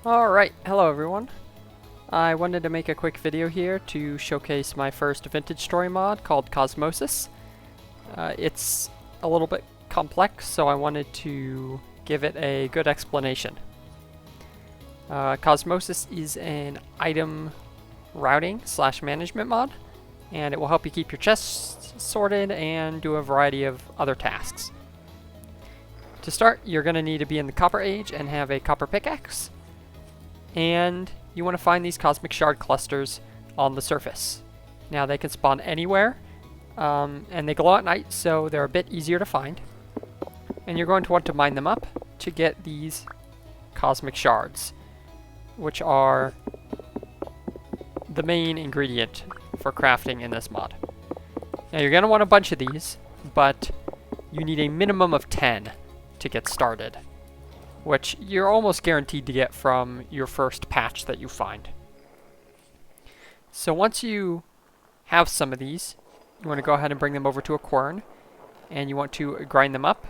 Alright, hello everyone. I wanted to make a quick video here to showcase my first vintage story mod called Cosmosis. It's a little bit complex, so I wanted to give it a good explanation. Cosmosis is an item routing / management mod, and it will help you keep your chests sorted and do a variety of other tasks. To start, you're going to need to be in the Copper Age and have a copper pickaxe. And you want to find these cosmic shard clusters on the surface. Now they can spawn anywhere, and they glow at night, so they're a bit easier to find. And you're going to want to mine them up to get these cosmic shards, which are the main ingredient for crafting in this mod. Now you're going to want a bunch of these, but you need a minimum of 10 to get started, which you're almost guaranteed to get from your first patch that you find. So once you have some of these, you want to go ahead and bring them over to a quern, and you want to grind them up,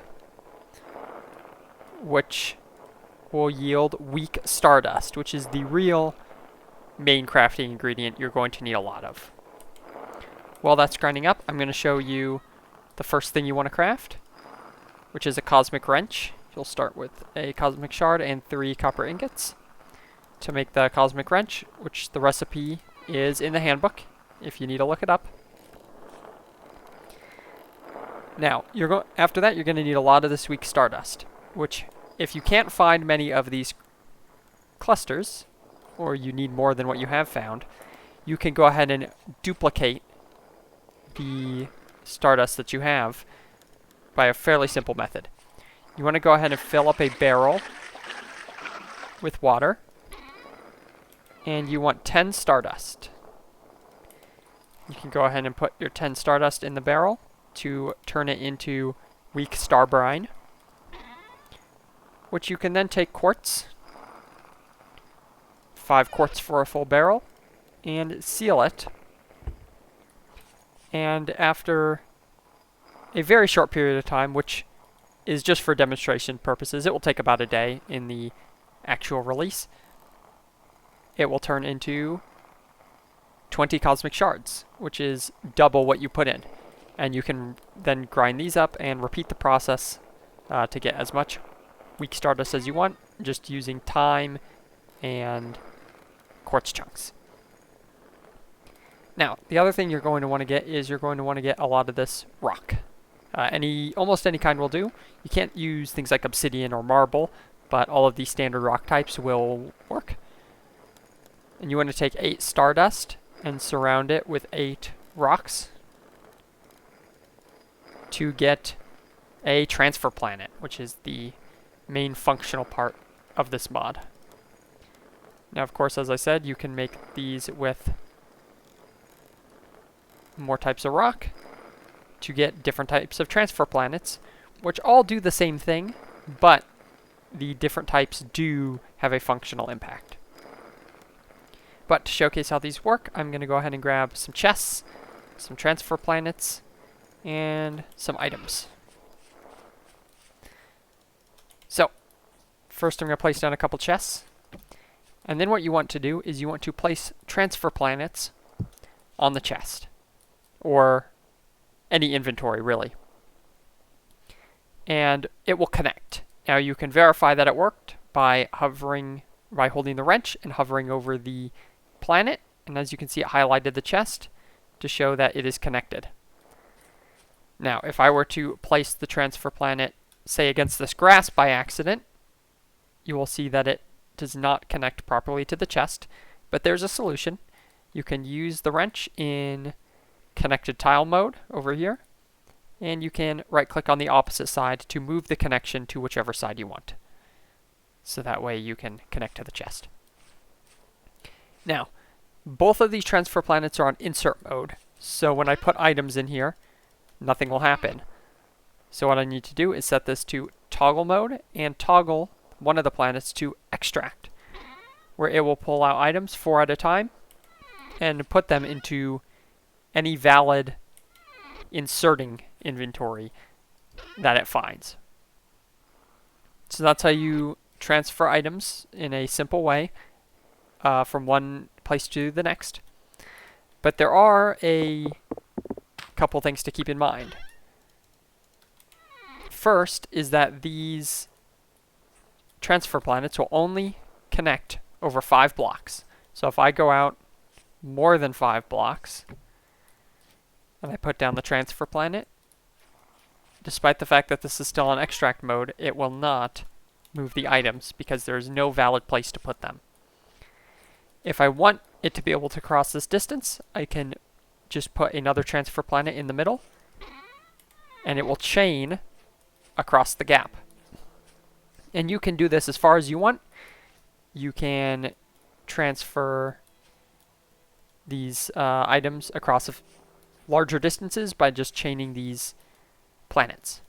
which will yield weak stardust, which is the real main crafting ingredient you're going to need a lot of. While that's grinding up, I'm going to show you the first thing you want to craft, which is a cosmic wrench. You'll start with a cosmic shard and 3 copper ingots to make the cosmic wrench, which the recipe is in the handbook if you need to look it up. Now, after that, you're going to need a lot of this weak stardust, which if you can't find many of these clusters, or you need more than what you have found, you can go ahead and duplicate the stardust that you have by a fairly simple method. You want to go ahead and fill up a barrel with water, and you want 10 stardust. You can go ahead and put your 10 stardust in the barrel to turn it into weak star brine, which you can then take quartz, 5 quartz for a full barrel, and seal it. And after a very short period of time, which is just for demonstration purposes, it will take about a day in the actual release, it will turn into 20 cosmic shards, which is double what you put in. And you can then grind these up and repeat the process to get as much weak stardust as you want, just using time and quartz chunks. Now, the other thing you're going to want to get is you're going to want to get a lot of this rock. Almost any kind will do. You can't use things like obsidian or marble, but all of these standard rock types will work. And you want to take 8 stardust and surround it with 8 rocks to get a transfer planet, which is the main functional part of this mod. Now, of course, as I said, you can make these with more types of rock to get different types of transfer planets, which all do the same thing, but the different types do have a functional impact. But to showcase how these work, I'm going to go ahead and grab some chests, some transfer planets, and some items. So, first I'm going to place down a couple chests, and then what you want to do is you want to place transfer planets on the chest, or any inventory, really. And it will connect. Now you can verify that it worked by holding the wrench and hovering over the planet, and as you can see, it highlighted the chest to show that it is connected. Now, if I were to place the transfer planet, say, against this grass by accident, you will see that it does not connect properly to the chest, but there's a solution. You can use the wrench in connected tile mode over here, and you can right-click on the opposite side to move the connection to whichever side you want. So that way you can connect to the chest. Now, both of these transfer planets are on insert mode, so when I put items in here, nothing will happen. So what I need to do is set this to toggle mode and toggle one of the planets to extract, where it will pull out items 4 at a time and put them into any valid inserting inventory that it finds. So that's how you transfer items in a simple way from one place to the next. But there are a couple things to keep in mind. First is that these transfer planets will only connect over 5 blocks. So if I go out more than 5 blocks and I put down the transfer planet, despite the fact that this is still on extract mode, it will not move the items because there is no valid place to put them. If I want it to be able to cross this distance, I can just put another transfer planet in the middle and it will chain across the gap. And you can do this as far as you want. You can transfer these items across larger distances by just chaining these planets.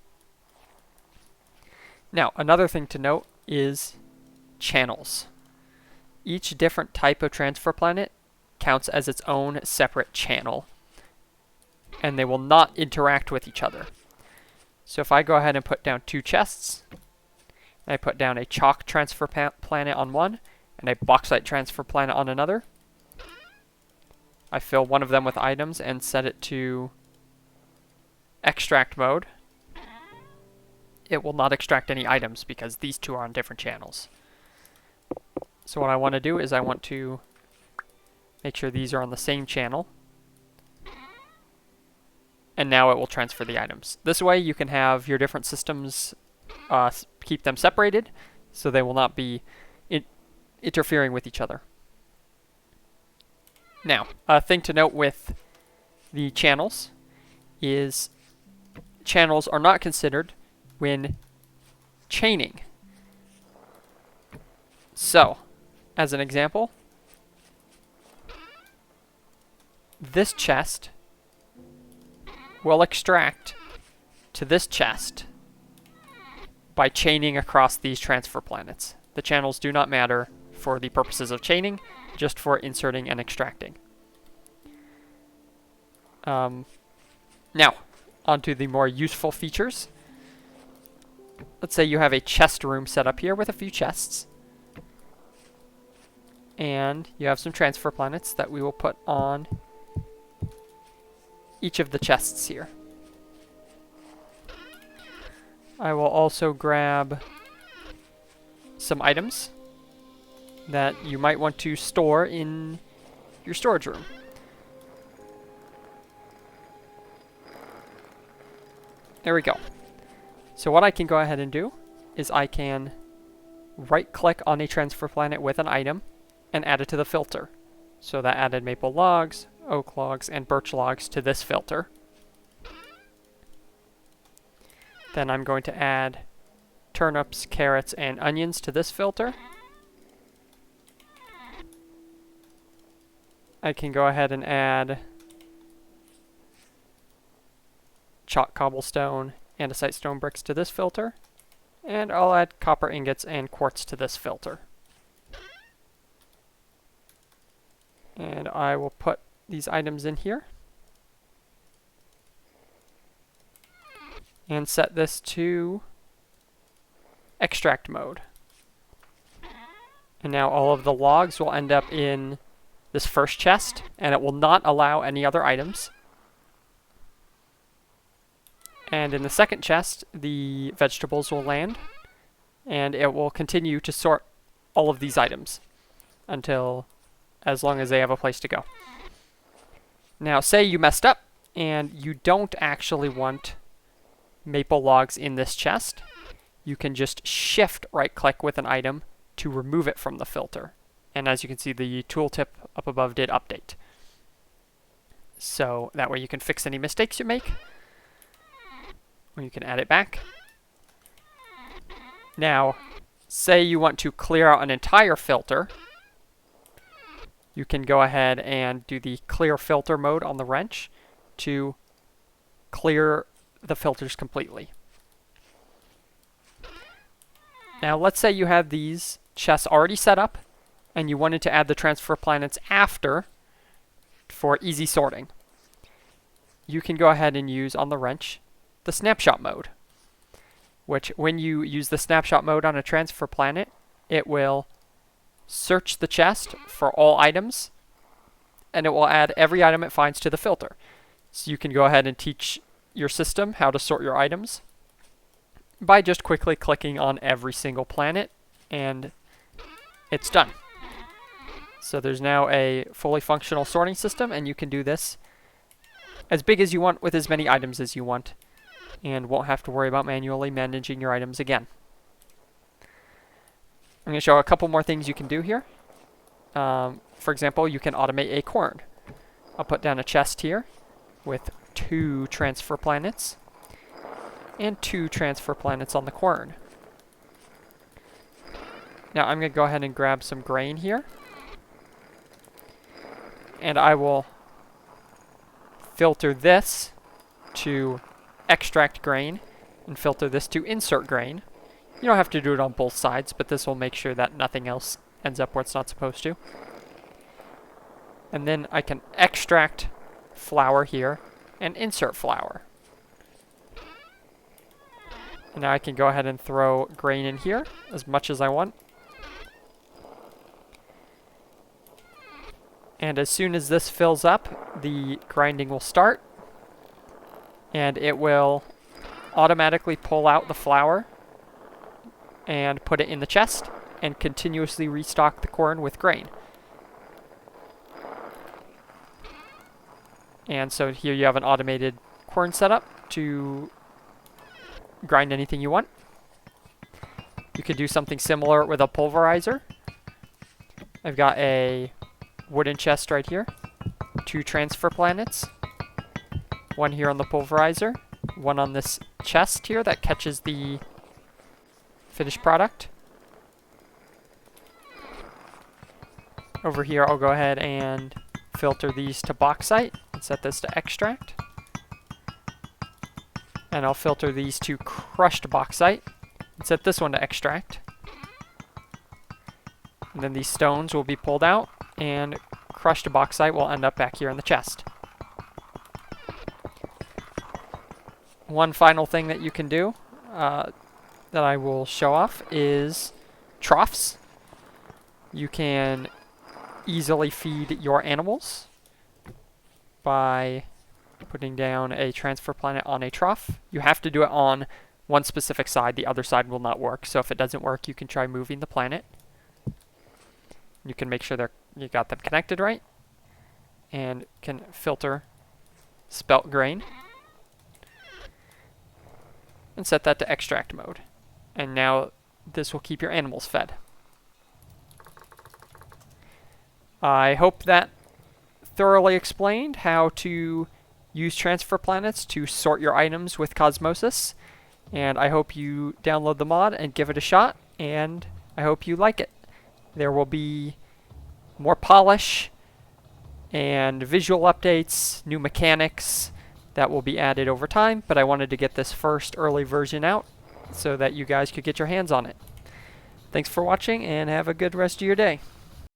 Now, another thing to note is channels. Each different type of transfer planet counts as its own separate channel, and they will not interact with each other. So if I go ahead and put down 2 chests, and I put down a chalk transfer planet on one, and a bauxite transfer planet on another, I fill one of them with items and set it to extract mode. It will not extract any items because these two are on different channels. So what I want to do is I want to make sure these are on the same channel. And now it will transfer the items. This way you can have your different systems, keep them separated so they will not be interfering with each other. Now, a thing to note with the channels is channels are not considered when chaining. So, as an example, this chest will extract to this chest by chaining across these transfer planets. The channels do not matter for the purposes of chaining, just for inserting and extracting. Now, onto the more useful features. Let's say you have a chest room set up here with a few chests. And you have some transfer planets that we will put on each of the chests here. I will also grab some items that you might want to store in your storage room. There we go. So what I can go ahead and do is I can right-click on a transfer planet with an item and add it to the filter. So that added maple logs, oak logs, and birch logs to this filter. Then I'm going to add turnips, carrots, and onions to this filter. I can go ahead and add chalk cobblestone, andesite stone bricks to this filter. And I'll add copper ingots and quartz to this filter. And I will put these items in here. And set this to extract mode. And now all of the logs will end up in this first chest, and it will not allow any other items. And in the second chest, the vegetables will land, and it will continue to sort all of these items until, as long as they have a place to go. Now, say you messed up, and you don't actually want maple logs in this chest. You can just shift right-click with an item to remove it from the filter. And as you can see, the tooltip up above did update. So that way you can fix any mistakes you make, or you can add it back. Now, say you want to clear out an entire filter, you can go ahead and do the clear filter mode on the wrench to clear the filters completely. Now, let's say you have these chests already set up, and you wanted to add the transfer planets after for easy sorting. You can go ahead and use on the wrench the snapshot mode, which when you use the snapshot mode on a transfer planet, it will search the chest for all items, and it will add every item it finds to the filter. So you can go ahead and teach your system how to sort your items by just quickly clicking on every single planet, and it's done. So there's now a fully functional sorting system, and you can do this as big as you want with as many items as you want, and won't have to worry about manually managing your items again. I'm going to show a couple more things you can do here. For example, you can automate a quern. I'll put down a chest here with 2 transfer planets and 2 transfer planets on the quern. Now I'm going to go ahead and grab some grain here, and I will filter this to extract grain and filter this to insert grain. You don't have to do it on both sides, but this will make sure that nothing else ends up where it's not supposed to. And then I can extract flour here and insert flour. And now I can go ahead and throw grain in here as much as I want. And as soon as this fills up, the grinding will start, and it will automatically pull out the flour and put it in the chest and continuously restock the quern with grain. And so here you have an automated quern setup to grind anything you want. You could do something similar with a pulverizer. I've got a wooden chest right here, 2 transfer planets, 1 here on the pulverizer, 1 on this chest here that catches the finished product. Over here I'll go ahead and filter these to bauxite and set this to extract. And I'll filter these to crushed bauxite and set this one to extract. And then these stones will be pulled out, and crushed bauxite will end up back here in the chest. One final thing that you can do that I will show off is troughs. You can easily feed your animals by putting down a transfer planet on a trough. You have to do it on one specific side. The other side will not work. So if it doesn't work, you can try moving the planet. You can make sure you got them connected right, and can filter spelt grain and set that to extract mode. And now this will keep your animals fed. I hope that thoroughly explained how to use transfer planets to sort your items with Cosmosis, and I hope you download the mod and give it a shot, and I hope you like it. There will be more polish and visual updates, new mechanics that will be added over time, but I wanted to get this first early version out so that you guys could get your hands on it. Thanks for watching, and have a good rest of your day.